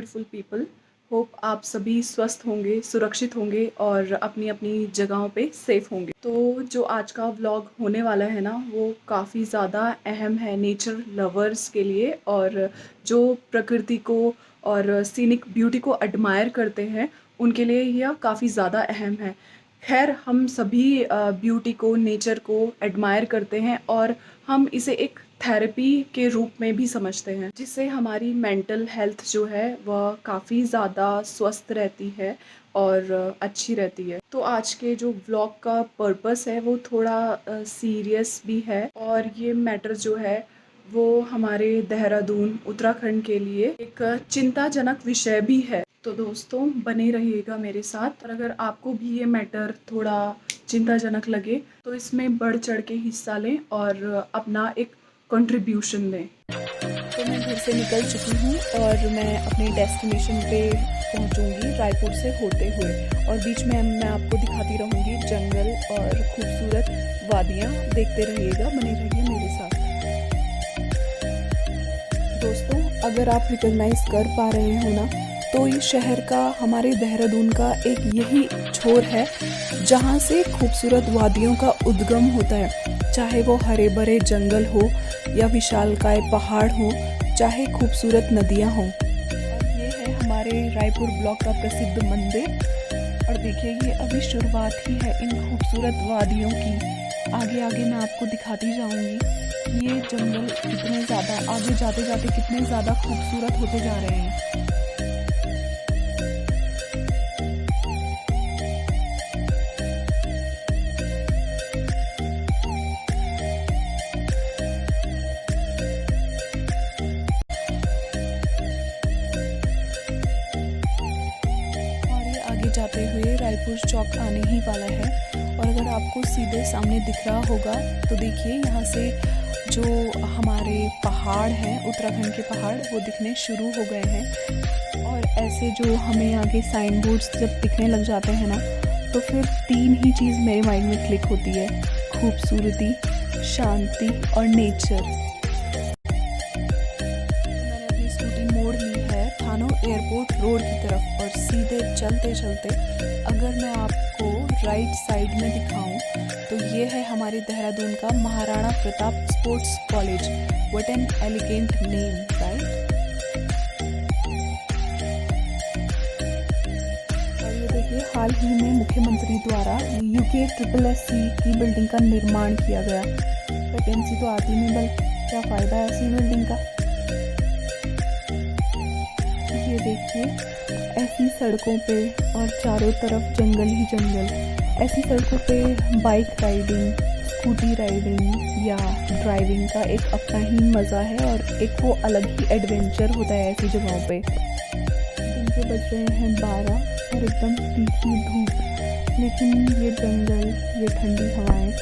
Beautiful people. Hope आप सभी स्वस्थ होंगे, सुरक्षित होंगे और अपनी अपनी जगहों पे सेफ होंगे। तो जो आज का व्लॉग होने वाला है ना, वो काफ़ी ज़्यादा अहम है नेचर लवर्स के लिए, और जो प्रकृति को और सीनिक ब्यूटी को एडमायर करते हैं उनके लिए यह काफ़ी ज़्यादा अहम है। खैर, हम सभी ब्यूटी को, नेचर को एडमायर करते हैं और हम इसे एक थेरेपी के रूप में भी समझते हैं, जिससे हमारी मेंटल हेल्थ जो है वह काफ़ी ज़्यादा स्वस्थ रहती है और अच्छी रहती है। तो आज के जो व्लॉग का पर्पस है वो थोड़ा सीरियस भी है, और ये मैटर जो है वो हमारे देहरादून उत्तराखंड के लिए एक चिंताजनक विषय भी है। तो दोस्तों, बने रहिएगा मेरे साथ, और अगर आपको भी ये मैटर थोड़ा चिंताजनक लगे तो इसमें बढ़ चढ़ के हिस्सा लें और अपना एक कंट्रीब्यूशन दें। तो मैं घर से निकल चुकी हूँ और मैं अपने डेस्टिनेशन पे पहुँचूँगी रायपुर से होते हुए, और बीच में मैं आपको दिखाती रहूँगी जंगल और खूबसूरत वादियाँ। देखते रहिएगा, बने रहिए मेरे साथ। दोस्तों, अगर आप रिकॉग्नाइज कर पा रहे हो ना, तो इस शहर का, हमारे देहरादून का एक यही छोर है जहाँ से खूबसूरत वादियों का उद्गम होता है। चाहे वो हरे भरे जंगल हो या विशालकाय पहाड़ हो, चाहे खूबसूरत नदियाँ हों। और ये है हमारे रायपुर ब्लॉक का प्रसिद्ध मंदिर। और देखिए, ये अभी शुरुआत ही है इन खूबसूरत वादियों की। आगे आगे मैं आपको दिखाती जाऊंगी कि ये जंगल कितने ज़्यादा, आगे जाते जाते कितने ज़्यादा खूबसूरत होते जा रहे हैं। जाते हुए रायपुर चौक आने ही वाला है, और अगर आपको सीधे सामने दिख रहा होगा तो देखिए, यहाँ से जो हमारे पहाड़ हैं, उत्तराखंड के पहाड़, वो दिखने शुरू हो गए हैं। और ऐसे जो हमें आगे साइन बोर्ड्स जब दिखने लग जाते हैं ना, तो फिर तीन ही चीज़ मेरे माइंड में क्लिक होती है: खूबसूरती, शांति और नेचर। मैंने अपनी स्कूटी मोड़ ली है थानो एयरपोर्ट रोड की तरफ, और सीधे चलते चलते अगर मैं आपको राइट साइड में दिखाऊं तो ये है हमारे देहरादून का Maharana Pratap sports college. What an elegant name, right? और ये देखिए, हाल ही में मुख्यमंत्री द्वारा UKSSC की बिल्डिंग का निर्माण किया गया। वैकेंसी तो आती नहीं, बल्कि क्या फ़ायदा है ऐसी बिल्डिंग का। ये देखिए, ऐसी सड़कों पे और चारों तरफ जंगल ही जंगल, ऐसी सड़कों पे बाइक राइडिंग, स्कूटी राइडिंग या ड्राइविंग का एक अपना ही मज़ा है, और एक वो अलग ही एडवेंचर होता है ऐसी जगहों पे। दिन के बज रहे हैं 12 और एकदम तीखी धूप, लेकिन ये जंगल, ये ठंडी हवाएं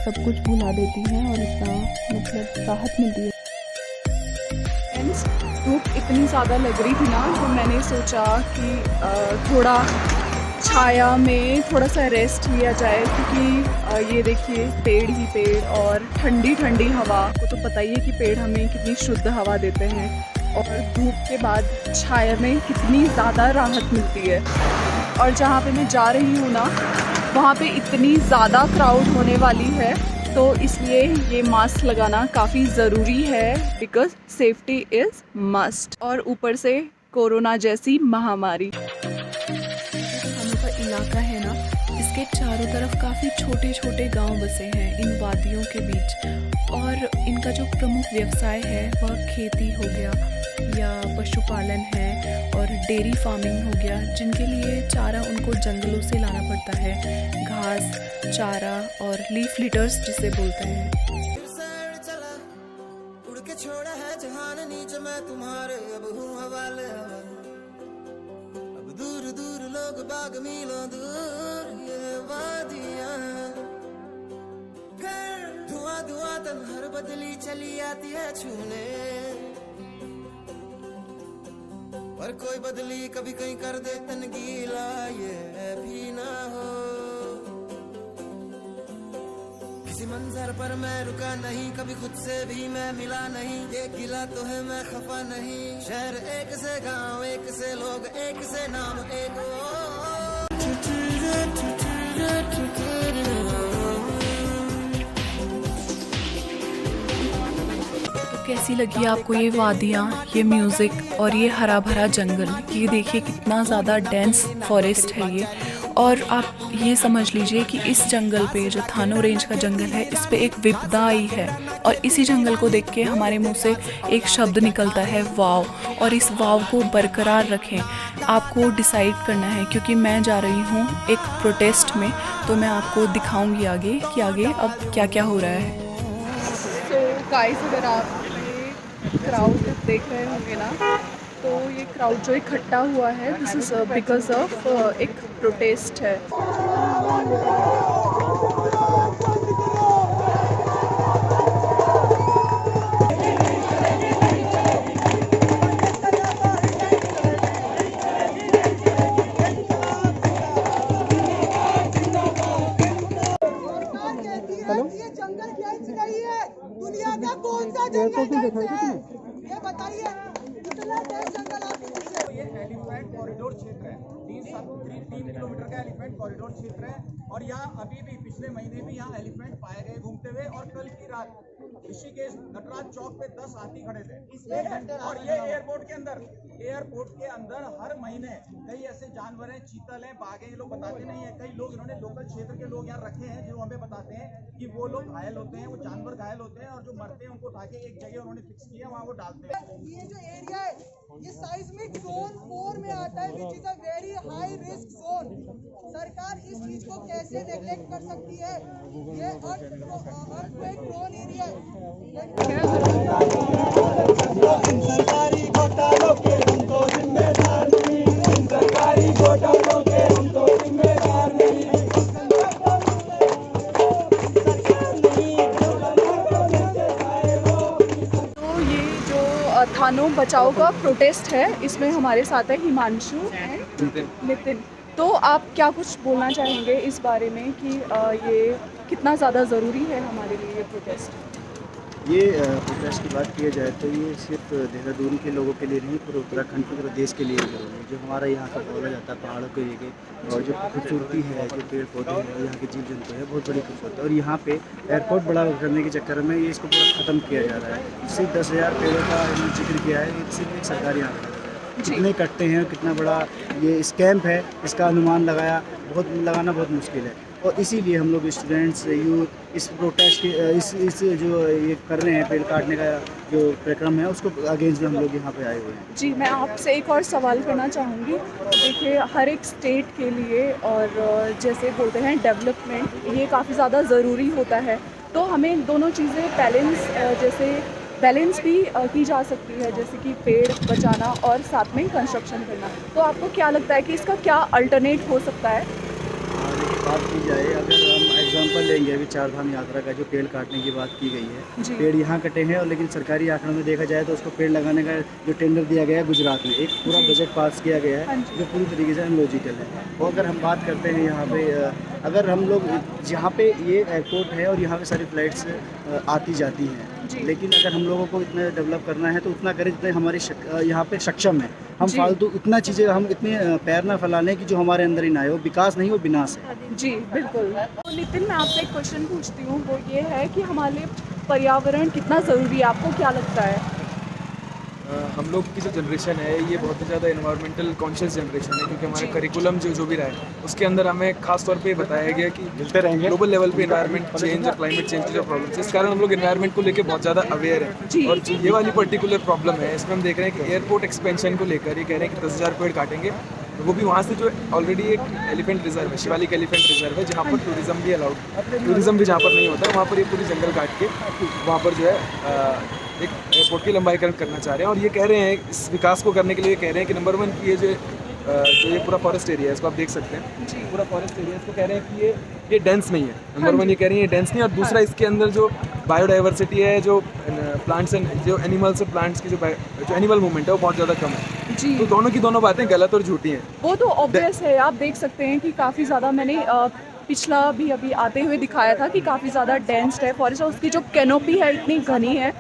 सब कुछ भुला देती हैं और इतना मतलब राहत मिलती है। धूप इतनी ज़्यादा लग रही थी ना, तो मैंने सोचा कि थोड़ा छाया में थोड़ा सा रेस्ट लिया जाए, क्योंकि ये देखिए, पेड़ ही पेड़ और ठंडी ठंडी हवा। को तो पता ही है कि पेड़ हमें कितनी शुद्ध हवा देते हैं, और धूप के बाद छाया में कितनी ज़्यादा राहत मिलती है। और जहाँ पे मैं जा रही हूँ ना, वहाँ पे इतनी ज़्यादा क्राउड होने वाली है, तो इसलिए ये मास्क लगाना काफ़ी ज़रूरी है, बिकॉज़ सेफ्टी इज़ मस्ट। और ऊपर से कोरोना जैसी महामारी। हम का इलाका है ना, इसके चारों तरफ काफ़ी छोटे छोटे गांव बसे हैं इन वादियों के बीच, और इनका जो प्रमुख व्यवसाय है वह खेती हो गया या पशुपालन है, और डेयरी फार्मिंग हो गया, जिनके लिए चारा उनको जंगलों से लाना पड़ता है। घास, चारा और लीफ लिटर्स जिसे बोलते हैं। उड़ के छोड़ा है जहान नीचे मैं तुम्हारे, अब हूँ हवाले, अब दूर दूर लोग बाग मीलों दूर ये वादियाँ, धुआं धुआं तन हर बदली चली आती है छूने, पर कोई बदली कभी कहीं कर दे तन गीला, ये भी ना हो। किसी मंजर पर मैं रुका नहीं, कभी खुद से भी मैं मिला नहीं, ये गिला तो है मैं खफा नहीं, शहर एक से गांव एक से लोग एक से नाम एक कैसी लगी आपको ये वादियाँ, ये म्यूज़िक और ये हरा भरा जंगल? ये देखिए कितना ज़्यादा डेंस फॉरेस्ट है ये। और आप ये समझ लीजिए कि इस जंगल पे, जो थानो रेंज का जंगल है, इस पे एक विपदा आई है और इसी जंगल को देख के हमारे मुंह से एक शब्द निकलता है वाव। और इस वाव को बरकरार रखें, आपको डिसाइड करना है, क्योंकि मैं जा रही हूँ एक प्रोटेस्ट में, तो मैं आपको दिखाऊंगी आगे कि आगे अब क्या क्या हो रहा है। तो गाइस, अगर आप क्राउड देख रहे होंगे ना, तो ये क्राउड जो इकट्ठा हुआ है, दिस इज़ बिकॉज ऑफ एक प्रोटेस्ट है। ये जंगल डेंस नहीं है, दुनिया का कौन सा जंगल डेंस है ये बताइए। इतना डेंस जंगल आपके पीछे। ये एलिफेंट कॉरिडोर क्षेत्र है, 3 किलोमीटर का एलिफेंट कॉरिडोर क्षेत्र है और यहाँ अभी भी पिछले महीने भी यहाँ एलिफेंट पाए गए घूमते हुए। और कल की रात ऋषिकेश नटराज चौक पे 10 हाथी खड़े थे। और ये एयरपोर्ट के अंदर हर महीने कई ऐसे जानवर हैं, चीतल हैं, बाघ हैं, ये लोग बताते नहीं है। कई लोग इन्होंने लोकल क्षेत्र के लोग यहाँ रखे हैं जो हमें बताते हैं कि वो लोग घायल होते हैं, वो जानवर घायल होते हैं और जो मरते हैं उनको उठा के एक जगह उन्होंने फिक्स किया, वहाँ वो डालते हैं। ये जो एरिया है ये साइस्मिक जोन 4 में आता है, which is a very high risk zone. सरकार इस चीज को कैसे नेग्लेक्ट कर सकती है? ये अर्थक्वेक प्रोन एरिया है। सरकारी घोटालों के हम तो जिम्मेदार नहीं, सरकारी घोटालों के हम तो जिम्मेदार नहीं। तो ये जो थानो बचाओ का प्रोटेस्ट है, इसमें हमारे साथ है हिमांशु एंड नितिन। तो आप क्या कुछ बोलना चाहेंगे इस बारे में कि ये कितना ज़्यादा ज़रूरी है हमारे लिए ये प्रोटेस्ट? ये प्रोटेस्ट की बात किया जाए तो ये सिर्फ देहरादून के लोगों के लिए नहीं, पूरे उत्तराखंड पूरे देश के लिए ज़रूरी है। जो हमारा यहाँ का बोला जाता है पहाड़ों के लिए, और जो खूबसूरती है, जो पेड़ पौधे हैं, यहाँ के जीव जंतु है, बहुत बड़ी खूबसूरती है। और यहाँ पे एयरपोर्ट बड़ा करने के चक्कर में ये इसको पूरा ख़त्म किया जा रहा है। सिर्फ 10,000 पेड़ों का जिक्र किया है, ये सिर्फ एक सरकारी आंकड़ा है। कितने कटते हैं, कितना बड़ा ये स्कैम है, इसका अनुमान लगाना बहुत मुश्किल है। और इसीलिए हम लोग स्टूडेंट्स, यूथ इस प्रोटेस्ट के इस जो ये कर रहे हैं पेड़ काटने का जो कार्यक्रम है, उसको अगेंस्ट में हम लोग यहाँ पे आए हुए हैं। जी, मैं आपसे एक और सवाल करना चाहूँगी। देखिए, हर एक स्टेट के लिए और जैसे बोलते हैं डेवलपमेंट, ये काफ़ी ज़्यादा ज़रूरी होता है। तो हमें दोनों चीज़ें बैलेंस भी की जा सकती है, जैसे कि पेड़ बचाना और साथ में कंस्ट्रक्शन करना। तो आपको क्या लगता है कि इसका क्या अल्टरनेट हो सकता है? बात की जाए, अगर हम एग्जांपल लेंगे अभी 4 धाम यात्रा का जो पेड़ काटने की बात की गई है, पेड़ यहाँ कटे हैं और लेकिन सरकारी आंकड़ों में देखा जाए तो उसको पेड़ लगाने का जो टेंडर दिया गया है गुजरात में, एक पूरा बजट पास किया गया है जो पूरी तरीके से अनलॉजिकल है। और अगर हम बात करते हैं यहाँ पे, अगर हम लोग जहाँ पे ये एयरपोर्ट है और यहाँ पे सारी फ्लाइट्स आती जाती हैं, लेकिन अगर हम लोगों को इतना डेवलप करना है तो उतना करें जितने हमारे यहाँ पे सक्षम है। हम फालतू इतना चीज़ें हम इतने पैर ना फैलाने की जो हमारे अंदर ही ना है, वो विकास नहीं, वो विनाश है। जी बिल्कुल। तो नितिन, मैं आपसे एक क्वेश्चन पूछती हूँ, वो ये है कि हमारे लिए पर्यावरण कितना ज़रूरी है, आपको क्या लगता है? हम लोग की जो जनरेशन है ये बहुत ही ज़्यादा इन्वायरमेंटल कॉन्शियस जनरेशन है, क्योंकि हमारे करिकुलम जो भी रहा है उसके अंदर हमें खास तौर पे बताया गया कि ग्लोबल लेवल पे इन्वायरमेंट चेंज और क्लाइमेट चेंज की जो प्रॉब्लम्स है, इस कारण हम लोग इन्वायरमेंट को लेकर बहुत ज़्यादा अवेयर है। और जो ये वाली पर्टिकुलर प्रॉब्लम है, इसमें हम देख रहे हैं कि एयरपोर्ट एक्सपेंशन को लेकर ये कह रहे हैं कि 10,000 पेड़ काटेंगे, वो भी वहाँ से जो ऑलरेडी एक एलिफेंट रिजर्व है, शिवालिक एलिफेंट रिजर्व है, जहाँ पर टूरिज्म भी अलाउड, टूरिज्म भी जहाँ पर नहीं होता है, वहाँ पर ये पूरी जंगल काट के वहाँ पर जो है एक एयरपोर्ट की लंबाईकरण करना चाह रहे हैं। और ये कह रहे हैं, इस विकास को करने के लिए कह रहे हैं कि नंबर 1 की ये जो ये पूरा फॉरेस्ट एरिया है, इसको आप देख सकते हैं, पूरा फॉरेस्ट एरिया, इसको कह रहे हैं कि ये डेंस नहीं है। नंबर 1 ये कह रही है ये डेंस नहीं, और दूसरा इसके अंदर जो बायोडाइवर्सिटी है, जो प्लांट्स एंड जो एनिमल्स और प्लांट्स की जो एनिमल मूवमेंट है, वो बहुत ज़्यादा कम है। तो दोनों की दोनों बातें गलत और झूठी हैं। वो तो ऑब्वियस है, आप देख सकते हैं कि काफ़ी ज़्यादा मैंने पिछला भी अभी आते हुए दिखाया था कि काफ़ी ज़्यादा डेंस्ड है फॉरेस्ट, और उसकी जो कैनोपी है इतनी घनी है,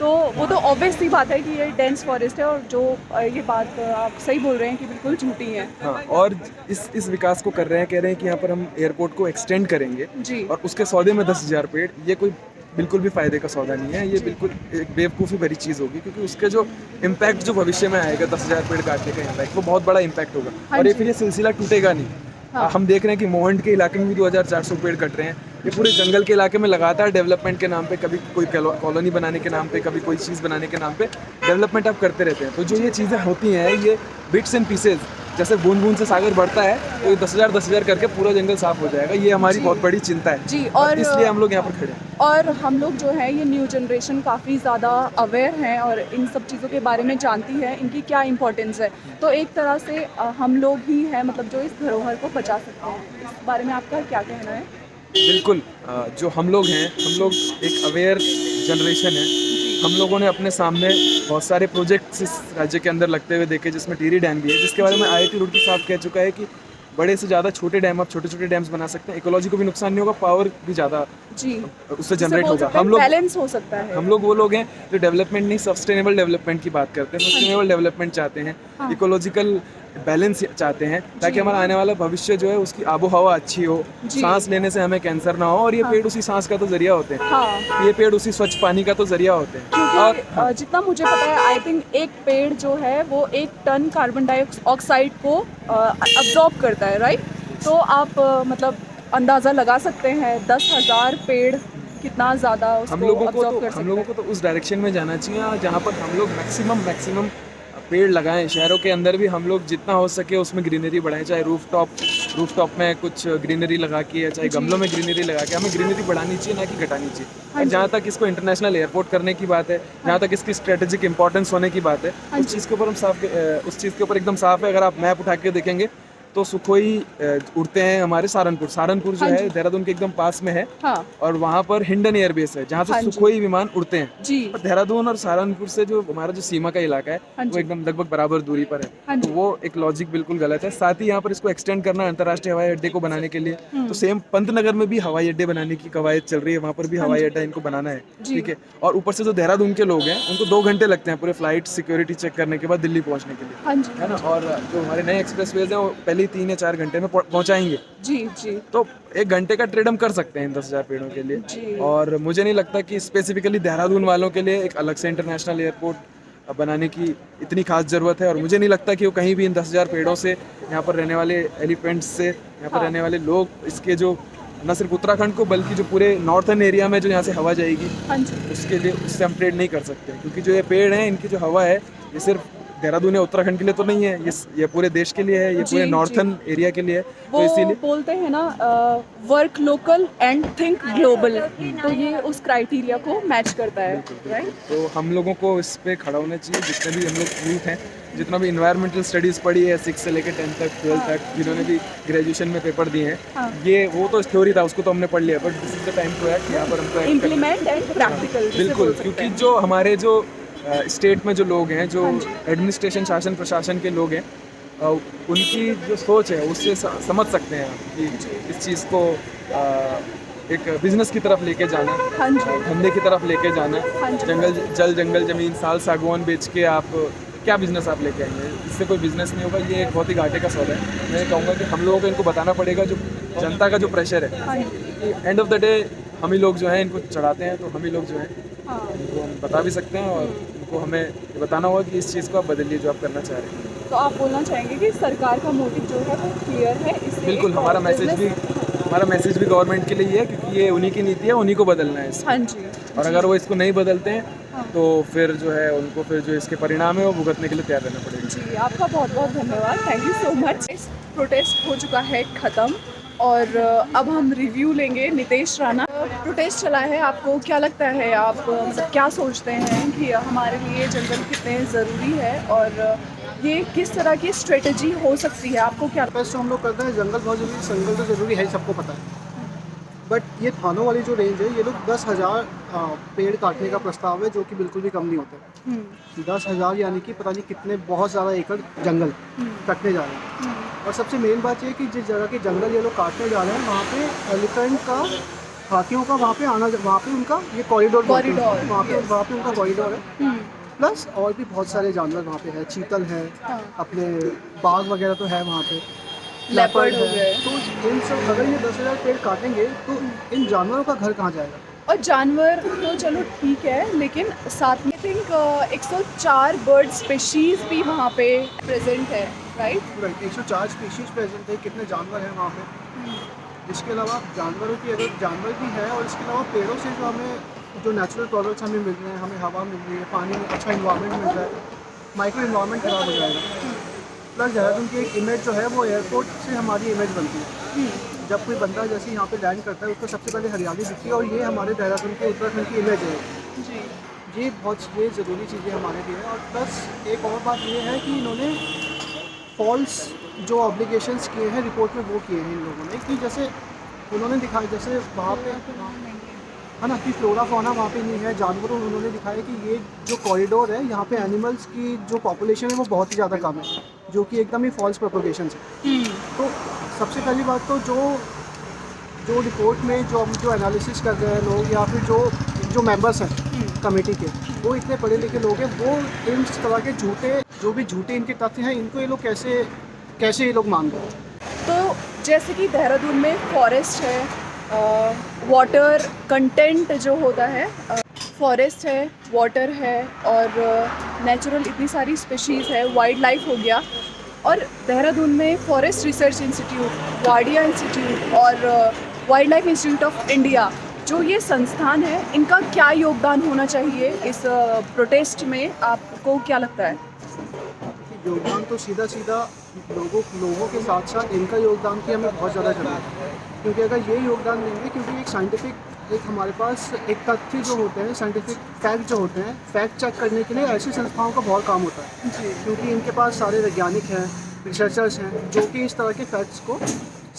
तो वो तो ऑब्वियस सी बात है कि ये डेंस फॉरेस्ट है। और जो ये बात आप सही बोल रहे हैं कि बिल्कुल झूठी है। हाँ, और इस विकास को कर रहे हैं, कह रहे हैं कि यहाँ पर हम एयरपोर्ट को एक्सटेंड करेंगे जी। और उसके सौदे में 10,000 पेड़, ये कोई बिल्कुल भी फ़ायदे का सौदा नहीं है। ये बिल्कुल एक बेवकूफ़ी भरी चीज़ होगी, क्योंकि उसके जो इम्पैक्ट जो भविष्य में आएगा 10,000 पेड़ काटने का इम्पैक्ट, वो बहुत बड़ा इम्पैक्ट होगा। हाँ और ये जी। फिर ये सिलसिला टूटेगा नहीं। हम देख रहे हैं कि मोहंड के इलाके में भी 2,400 पेड़ कट रहे हैं। ये पूरे जंगल के इलाके में लगातार डेवलपमेंट के नाम पे, कभी कोई कॉलोनी बनाने के नाम पे, कभी कोई चीज़ बनाने के नाम पे डेवलपमेंट आप करते रहते हैं। तो जो ये चीज़ें होती हैं, ये बिट्स एंड पीसेज, जैसे बूंद बूंद से सागर बढ़ता है, तो ये 10,000 करके पूरा जंगल साफ हो जाएगा। ये हमारी बहुत बड़ी चिंता है जी। और इसलिए हम लोग यहाँ पर खड़े हैं। और हम लोग जो है ये न्यू जनरेशन काफ़ी ज़्यादा अवेयर हैं और इन सब चीज़ों के बारे में जानती है, इनकी क्या इंपॉर्टेंस है। तो एक तरह से हम लोग ही हैं मतलब जो इस धरोहर को बचा सकते हैं। इस बारे में आपका क्या कहना है? बिल्कुल, जो हम लोग हैं, हम लोग एक अवेयर जनरेशन है। हम लोगों ने अपने सामने बहुत सारे प्रोजेक्ट्स इस राज्य के अंदर लगते हुए देखे, जिसमें टिहरी डैम भी है, जिसके बारे में IIT रुड़की साहब कह चुका है कि बड़े से ज़्यादा छोटे डैम, आप छोटे छोटे डैम्स बना सकते हैं, इकोलॉजी को भी नुकसान नहीं होगा, पावर भी ज़्यादा जी उससे जनरेट होगा। हम लोग बैलेंस हो सकता है। हम लोग वो लोग हैं जो डेवलपमेंट नहीं, सस्टेनेबल डेवलपमेंट की बात करते हैं। सस्टेनेबल डेवलपमेंट चाहते हैं, इकोलॉजिकल बैलेंस चाहते हैं, ताकि हमारा आने वाला भविष्य जो है उसकी आबो हवा अच्छी हो, सांस लेने से हमें कैंसर ना हो। और ये पेड़ उसी सांस का तो जरिया होते हैं। हाँ। ये पेड़ उसी स्वच्छ पानी का तो जरिया होते हैं। क्योंकि जितना मुझे पता है, आई थिंक एक पेड़ जो है वो 1 टन कार्बन डाइऑक्साइड को अब्जॉर्ब करता है, राइट? तो आप मतलब अंदाज़ा लगा सकते हैं 10,000 पेड़ कितना ज़्यादा उसको अब्जॉर्ब कर सकते हैं। हम लोगों को तो उस डायरेक्शन में जाना चाहिए जहाँ पर हम लोग मैक्सिमम पेड़ लगाएं। शहरों के अंदर भी हम लोग जितना हो सके उसमें ग्रीनरी बढ़ाएं, चाहे रूफटॉप में कुछ ग्रीनरी लगा के, चाहे गमलों में ग्रीनरी लगा के। हमें ग्रीनरी बढ़ानी चाहिए, ना कि घटानी चाहिए। और जहाँ तक इसको इंटरनेशनल एयरपोर्ट करने की बात है, जहाँ तक इसकी स्ट्रेटेजिक इंपॉर्टेंस होने की बात है, उस चीज़ के ऊपर एकदम साफ है। अगर आप मैप उठा के देखेंगे तो सुखोई उड़ते हैं हमारे सहारनपुर जो है देहरादून के एकदम पास में है। हाँ। और वहाँ पर हिंडन एयरबेस है, जहाँ से सुखोई विमान उड़ते हैं जी। और देहरादून और सहारनपुर से जो हमारा जो सीमा का इलाका है वो एकदम लगभग बराबर दूरी पर है। तो वो एक लॉजिक बिल्कुल गलत है। साथ ही यहाँ पर इसको एक्सटेंड करना अंतर्राष्ट्रीय हवाई अड्डे को बनाने के लिए, तो सेम पंतनगर में भी हवाई अड्डे बनाने की कवायद चल रही है, वहाँ पर भी हवाई अड्डा इनको बनाना है, ठीक है। और ऊपर से जो देहरादून के लोग हैं उनको 2 घंटे लगते हैं पूरे फ्लाइट सिक्योरिटी चेक करने के बाद दिल्ली पहुँचने के लिए, है ना। और जो हमारे नए एक्सप्रेसवेज हैं वो पहले 3 या 4 घंटे में पहुंचाएंगे। जी। तो 1 घंटे का ट्रेड हम कर सकते हैं इन 10,000 पेड़ों के लिए। और मुझे नहीं लगता कि स्पेसिफिकली देहरादून वालों के लिए एक अलग से इंटरनेशनल एयरपोर्ट बनाने की इतनी खास ज़रूरत है। और मुझे नहीं लगता कि वो कहीं भी इन 10,000 पेड़ों से, यहाँ पर रहने वाले एलिफेंट्स से, यहाँ पर रहने वाले लोग, इसके जो न सिर्फ उत्तराखंड को बल्कि जो पूरे नॉर्थर्न एरिया में जो यहाँ से हवा जाएगी, उसके लिए उससे हम ट्रेड नहीं कर सकते। क्योंकि जो ये पेड़ हैं, इनकी जो हवा है, ये सिर्फ देहरादून या उत्तराखंड के लिए तो नहीं है, ये पूरे देश के लिए है, ये पूरे नॉर्थर्न एरिया के लिए है। तो इसीलिए बोलते हैं ना, work local and think global, तो ये उस क्राइटेरिया को मैच करता है, राइट? तो हम लोगों को इस पे खड़ा होना चाहिए, जितने भी हम लोग यूथ हैं, जितना भी इन्वायरमेंटल स्टडीज़ पढ़ी है 6 से लेकर 10 तक, 12 तक, जिन्होंने भी ग्रेजुएशन में पेपर दिए हैं, ये वो तो थ्योरी था, उसको तो हमने पढ़ लिया, but this is the time to act. यहाँ पर हमको इम्प्लीमेंट एंड प्रैक्टिकल, बिल्कुल। क्योंकि जो हमारे जो स्टेट में जो लोग हैं, जो एडमिनिस्ट्रेशन, शासन प्रशासन के लोग हैं, उनकी जो सोच है उससे समझ सकते हैं कि इस चीज़ को एक बिजनेस की तरफ लेके जाना, धंधे की तरफ लेके जाना। जंगल ज़मीन, साल सागवान बेच के आप क्या बिजनेस आप लेके आएंगे? इससे कोई बिजनेस नहीं होगा। ये एक बहुत ही घाटे का सौदा है। मैं कहूँगा कि हम लोगों को इनको बताना पड़ेगा, जो जनता का जो प्रेशर है, एंड ऑफ द डे हम ही लोग जो हैं इनको चढ़ाते हैं, तो हम ही लोग जो हैं इनको हम बता भी सकते हैं। और इनको हमें बताना होगा कि इस चीज़ को आप बदलिए जो आप करना चाह रहे हैं। तो आप बोलना चाहेंगे कि सरकार का मोटिव जो है वो क्लियर है? इससे बिल्कुल, हमारा मैसेज भी गवर्नमेंट के लिए ही है, क्योंकि ये उन्हीं की नीति है, उन्हीं को बदलना है। हाँ जी। और अगर वो इसको नहीं बदलते हैं तो फिर जो है उनको फिर जो इसके परिणाम है वो भुगतने के लिए तैयार रहना पड़ेगा। जी, आपका बहुत बहुत धन्यवाद, thank you so much. Protest हो चुका है ख़त्म और अब हम रिव्यू लेंगे। नितेश राणा, प्रोटेस्ट चला है, आपको क्या लगता है, आप मतलब क्या सोचते हैं कि हमारे लिए जंगल कितने ज़रूरी है और ये किस तरह की स्ट्रेटजी हो सकती है? आपको क्या प्रोटेस्ट हम लोग करते हैं, जंगल बहुत ज़रूरी, जंगल तो ज़रूरी है, सबको पता है। बट ये थानों वाली जो रेंज है, ये लोग 10,000 पेड़ काटने का प्रस्ताव है, जो कि बिल्कुल भी कम नहीं होता। 10,000 यानी कि पता नहीं कितने बहुत ज़्यादा एकड़ जंगल कटने जा रहे हैं। और सबसे मेन बात ये है कि जिस जगह के जंगल ये लोग काटने जा रहे हैं वहाँ पे एलिफेंट का, हाथियों का वहाँ पे आना, वहाँ पे उनका ये कॉरिडोर वहाँ पे उनका कॉरिडोर है। प्लस और भी बहुत सारे जानवर वहाँ पे है, चीतल है, अपने बाघ वगैरह तो है वहाँ पे, लेपर्ड हो गए। तो इन सब अगर ये 10,000 पेड़ काटेंगे तो इन जानवरों का घर कहाँ जाएगा? और जानवर तो चलो ठीक है, लेकिन साथ में थिंक 104 बर्ड स्पेशीज़ भी वहाँ पे प्रेजेंट है, राइट? 104 स्पीशीज़ प्रेजेंट है। कितने जानवर हैं वहाँ पे? इसके अलावा जानवरों की, अगर जानवर भी है और इसके अलावा पेड़ों से जो हमें जो नेचुरल प्रोडक्ट्स हमें मिल रहे हैं, हमें हवा मिल रही है, पानी में अच्छा इन्वायरमेंट मिल रहा है, माइक्रो इन्वायरमेंट खराब हो जाएगा। प्लस देहरादून की एक इमेज जो है वो एयरपोर्ट से हमारी इमेज बनती है। जब कोई बंदा जैसे यहाँ पे लैंड करता है उसको सबसे पहले हरियाली दिखती है, और ये हमारे देहरादून के, उत्तराखंड की इमेज है जी। ये बहुत ये ज़रूरी चीज़ें हमारे लिए हैं। और प्लस एक और बात ये है कि इन्होंने फॉल्स जो ऑब्लिगेशंस किए हैं रिपोर्ट में, वो किए हैं इन लोगों ने, कि जैसे उन्होंने दिखाया, जैसे वहाँ पे है ना कि फ्लोरा फौना वहाँ पे नहीं है, जानवरों उन्होंने दिखाया कि ये जो कॉरिडोर है यहाँ पे एनिमल्स की जो पॉपुलेशन है वो बहुत ही ज़्यादा कम है, जो कि एकदम ही फॉल्स प्रोपोगेशन है। तो सबसे पहली बात तो जो रिपोर्ट में जो एनालिसिस कर रहे हैं लोग, या फिर जो मेंबर्स हैं कमेटी के, वो इतने पढ़े लिखे लोग हैं, वो इन तरह के झूठे इनके तथ्य हैं, इनको ये लोग कैसे ये लोग मान रहे हैं। तो जैसे कि देहरादून में फॉरेस्ट है, वाटर कंटेंट जो होता है, फॉरेस्ट है, वाटर है, और नेचुरल इतनी सारी स्पेशीज़ है, वाइल्ड लाइफ हो गया, और देहरादून में forest research institute, Wadia institute और wildlife institute of India, जो ये संस्थान है, इनका क्या योगदान होना चाहिए इस प्रोटेस्ट में? आपको क्या लगता है? योगदान तो सीधा लोगों के साथ साथ इनका योगदान की हमें बहुत ज़्यादा ज़रूरत है, क्योंकि अगर ये योगदान देंगे, क्योंकि एक साइंटिफिक एक हमारे पास एक तथ्य जो होते हैं, साइंटिफिक फैक्ट जो होते हैं, फैक्ट चेक करने के लिए ऐसी संस्थाओं का बहुत काम होता है जी। क्योंकि इनके पास सारे वैज्ञानिक हैं, रिसर्चर्स हैं, जो कि इस तरह के फैक्ट्स को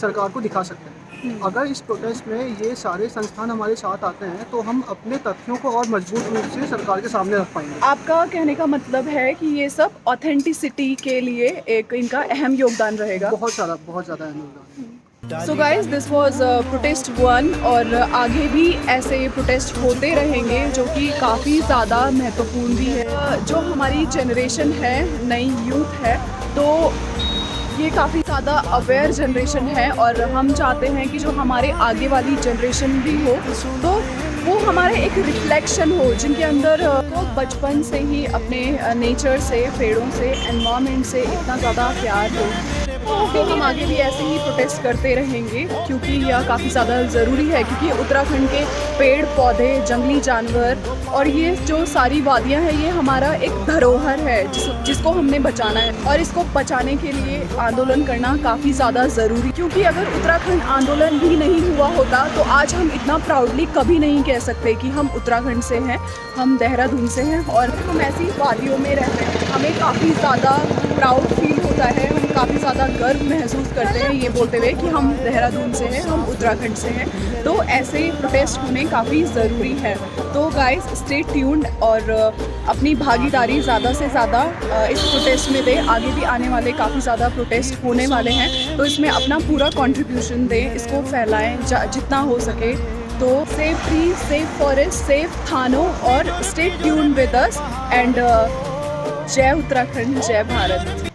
सरकार को दिखा सकते हैं। अगर इस प्रोटेस्ट में ये सारे संस्थान हमारे साथ आते हैं तो हम अपने तथ्यों को और मजबूत रूप से सरकार के सामने रख पाएंगे। आपका कहने का मतलब है कि ये सब ऑथेंटिसिटी के लिए एक इनका अहम योगदान रहेगा? बहुत ज़्यादा अहम योगदान। So guys, this was protest 1, और आगे भी ऐसे प्रोटेस्ट होते रहेंगे जो कि काफ़ी ज़्यादा महत्वपूर्ण भी है। जो हमारी जनरेशन है, नई यूथ है, तो ये काफ़ी ज़्यादा अवेयर जनरेशन है, और हम चाहते हैं कि जो हमारे आगे वाली जनरेशन भी हो, तो वो हमारे एक रिफ्लेक्शन हो, जिनके अंदर वो बचपन से ही अपने नेचर से, पेड़ों से, एनवायरनमेंट से इतना ज़्यादा प्यार हो। तो हम आगे भी ऐसे ही प्रोटेस्ट करते रहेंगे, क्योंकि यह काफ़ी ज़्यादा ज़रूरी है, क्योंकि उत्तराखंड के पेड़ पौधे, जंगली जानवर और ये जो सारी वादियाँ हैं, ये हमारा एक धरोहर है जिसको हमने बचाना है, और इसको बचाने के लिए आंदोलन करना काफ़ी ज़्यादा ज़रूरी, क्योंकि अगर उत्तराखंड आंदोलन भी नहीं हुआ होता तो आज हम इतना प्राउडली कभी नहीं कह सकते कि हम उत्तराखंड से हैं, हम देहरादून से हैं, और हम ऐसी वादियों में रहते हैं। हमें काफ़ी ज़्यादा प्राउड फील होता है, हम काफ़ी ज़्यादा गर्व महसूस करते हैं ये बोलते हुए कि हम देहरादून से हैं, हम उत्तराखंड से हैं। तो ऐसे प्रोटेस्ट होने काफ़ी ज़रूरी है। तो गाइस, स्टे ट्यून्ड और अपनी भागीदारी ज़्यादा से ज़्यादा इस प्रोटेस्ट में दें। आगे भी आने वाले काफ़ी ज़्यादा प्रोटेस्ट होने वाले हैं, तो इसमें अपना पूरा कंट्रीब्यूशन दें, इसको फैलाएं जितना हो सके। तो safe tree, safe forest, safe थानों, और stay tuned with us, and जय उत्तराखंड, जय भारत।